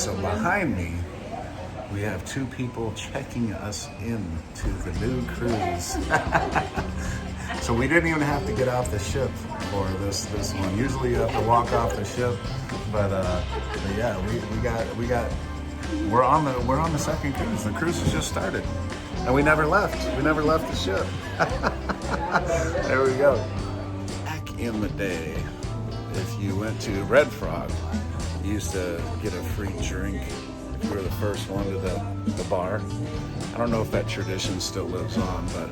So behind me, we have two people checking us in to the new cruise. So we didn't even have to get off the ship for this one. Usually you have to walk off the ship, but yeah, we're on the second cruise. The cruise has just started, and we never left. We never left the ship. There we go. Back in the day, if you went to Red Frog, you used to get a free drink if you were the first one to the bar. I don't know if that tradition still lives on, but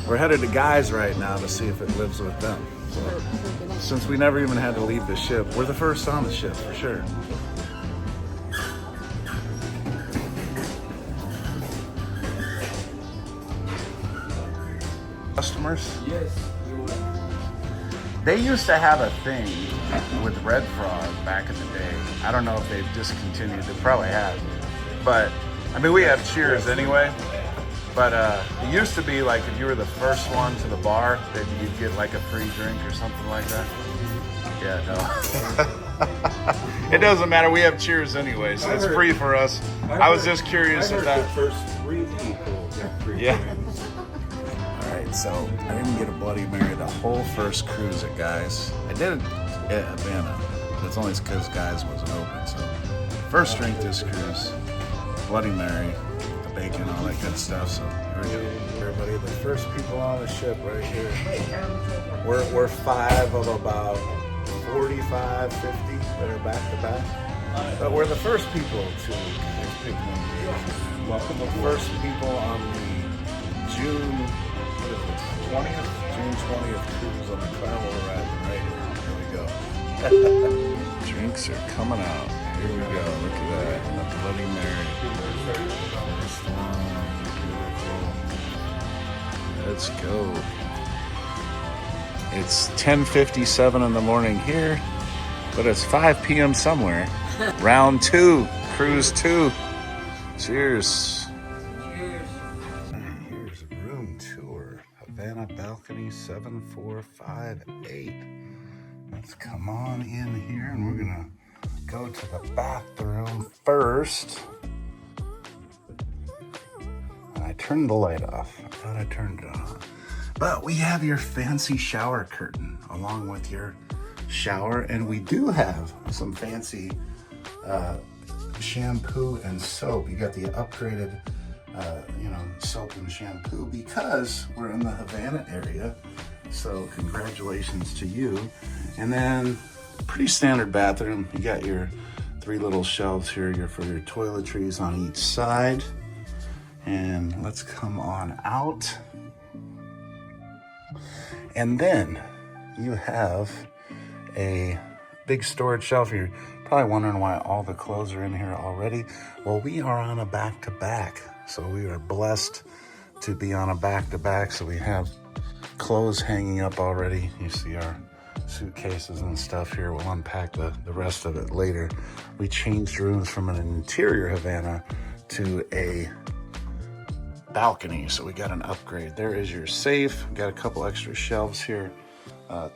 we're headed to Guy's right now to see if it lives with them. So, since we never even had to leave the ship, we're the first on the ship for sure. Customers? Yes. They used to have a thing with Red Frog back in the day. I don't know if they've discontinued. They probably have. But, I mean, we have Cheers anyway. But it used to be like if you were the first one to the bar, then you'd get like a free drink or something like that. Yeah, no. It doesn't matter. We have Cheers anyway, so it's free for us. I was just curious if that. The first 3 people got free drinks. Alright, so I didn't get a Bloody Mary the whole first cruise at Guy's. I did it at Havana, but it's only because Guy's wasn't open. So first drink this cruise, Bloody Mary, the bacon, all that good stuff. So here we go. Everybody, the first people on the ship right here. We're 5 of about 45, 50 that are back to back. But we're the first people to pick one. Welcome the first people on the June 20th cruise on the Carnival ride right here. Here we go. Drinks are coming out. Here we go. Look at that. The Bloody Mary. First one. Beautiful. Let's go. It's 10:57 in the morning here, but it's 5 p.m. somewhere. Round 2, cruise 2. Cheers. Here's a room tour. Havana balcony 7458. Let's come on in here and we're gonna go to the bathroom first. And I turned the light off. I thought I turned it on. But we have your fancy shower curtain along with your shower, and we do have some fancy shampoo and soap. You got the upgraded soap and shampoo because we're in the Havana area. So congratulations to you. And then pretty standard bathroom. You got your 3 little shelves here for your toiletries on each side. And let's come on out. And then you have a big storage shelf. You're probably wondering why all the clothes are in here already. Well, we are on a back-to-back. So we are blessed to be on a back-to-back. So we have clothes hanging up already. You see our suitcases and stuff here. We'll unpack the rest of it later. We changed rooms from an interior Havana to a balcony, so we got an upgrade. There is your safe. Got a couple extra shelves here,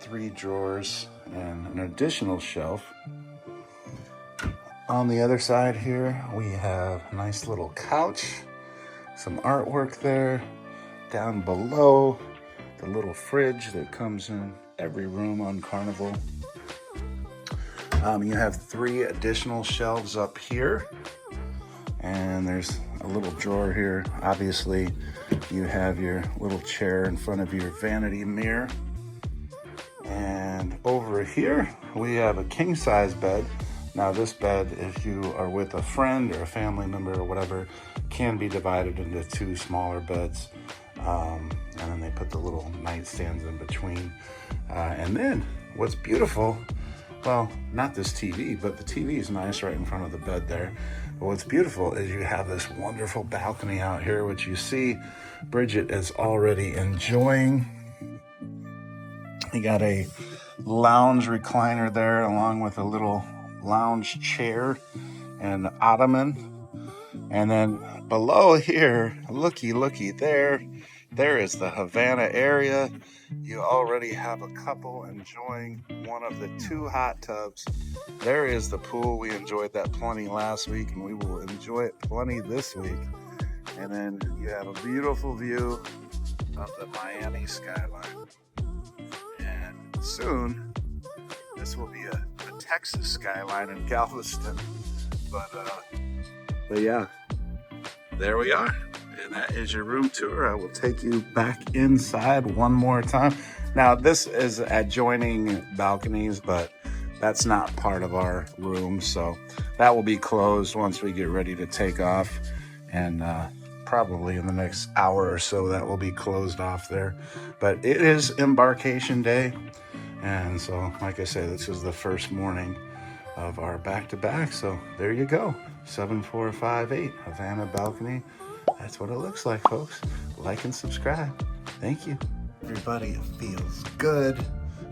3 drawers and an additional shelf. On the other side here, we have a nice little couch, some artwork there. Down below, the little fridge that comes in every room on Carnival. You have 3 additional shelves up here, and there's a little drawer here. Obviously, you have your little chair in front of your vanity mirror. And over here, we have a king-size bed. Now this bed, if you are with a friend or a family member or whatever, can be divided into 2 smaller beds. And then they put the little nightstands in between. And then what's beautiful, well, not this TV, but the TV is nice right in front of the bed there. But what's beautiful is you have this wonderful balcony out here, which you see Bridget is already enjoying. You got a lounge recliner there along with a little lounge chair and ottoman. And then below here, looky there, there is the Havana area. You already have a couple enjoying one of the 2 hot tubs. There is the pool. We enjoyed that plenty last week, and we will enjoy it plenty this week. And then you have a beautiful view of the Miami skyline. And soon, this will be a Texas skyline in Galveston. But yeah, there we are. And that is your room tour. I will take you back inside one more time. Now, this is adjoining balconies, but that's not part of our room. So that will be closed once we get ready to take off. And probably in the next hour or so, that will be closed off there. But it is embarkation day. And so, like I said, this is the first morning of our back-to-back. So there you go. 7458 Havana balcony. That's what it looks like, folks. Like and subscribe. Thank you. Everybody, it feels good.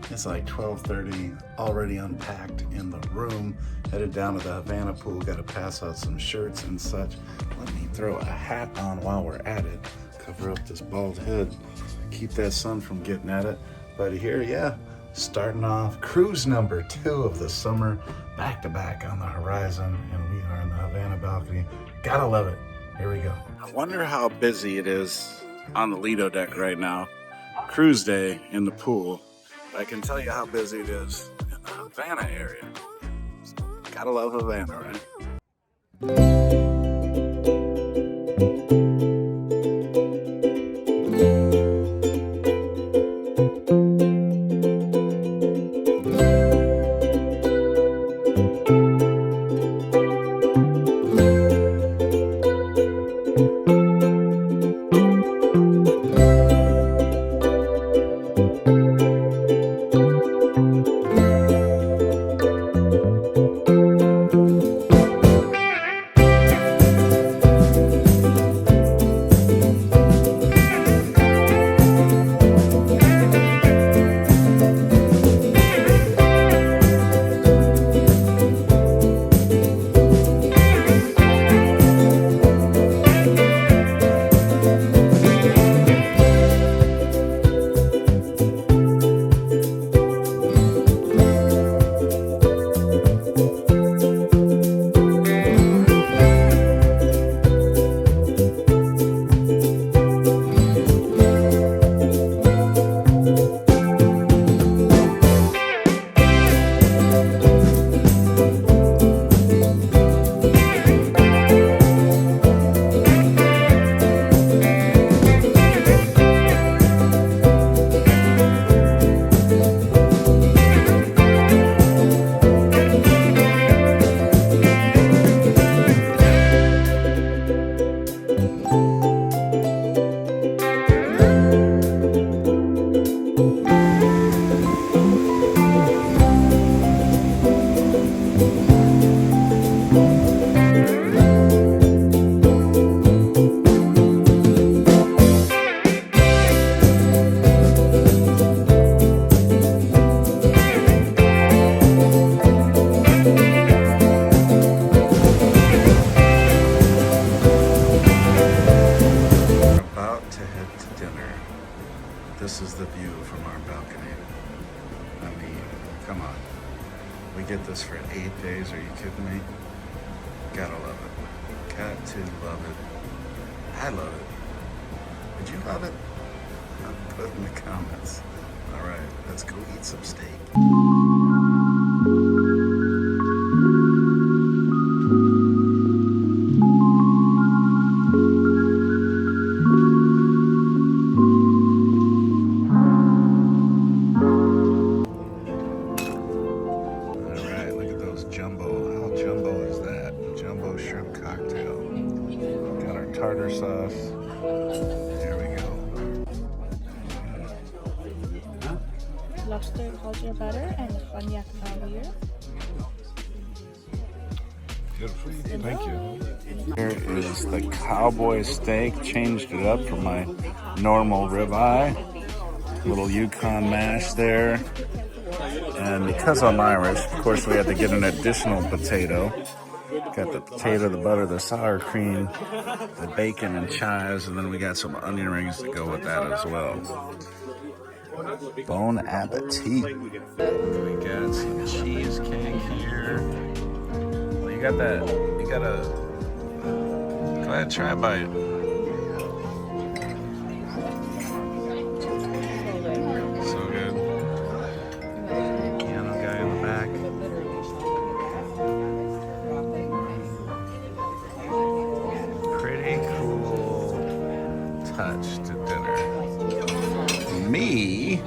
It's like 12:30, already unpacked in the room. Headed down to the Havana pool. Got to pass out some shirts and such. Let me throw a hat on while we're at it. Cover up this bald head. Keep that sun from getting at it. But here, yeah, starting off cruise number 2 of the summer. Back-to-back on the horizon. And we are in the Havana balcony. Gotta love it. Here we go. I wonder how busy it is on the Lido deck right now. Cruise day in the pool. I can tell you how busy it is in the Havana area. Gotta love Havana, right? This is the view from our balcony. I mean, come on. We get this for 8 days, are you kidding me? Gotta love it. Got to love it. I love it. Would you love it? Put in the comments. All right, let's go eat some steak. Tartar sauce. There we go. Lobster culture butter and cognac here. Beautiful. Thank you. Here is the cowboy steak. Changed it up from my normal ribeye. Little Yukon mash there. And because I'm Irish, of course, we had to get an additional potato. Got the potato, the butter, the sour cream, the bacon and chives, and then we got some onion rings to go with that as well. Bon appetit. We got some cheesecake here. Well, you got that, you got a, go ahead, try a bite. So good. Piano guy in the back. Pretty cool touch to dinner. Me,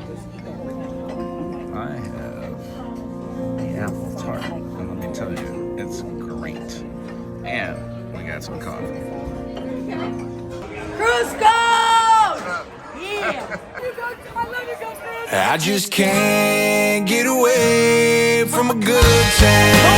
I have the apple tart, and let me tell you, it's great. And we got some coffee. I just can't get away from a good time.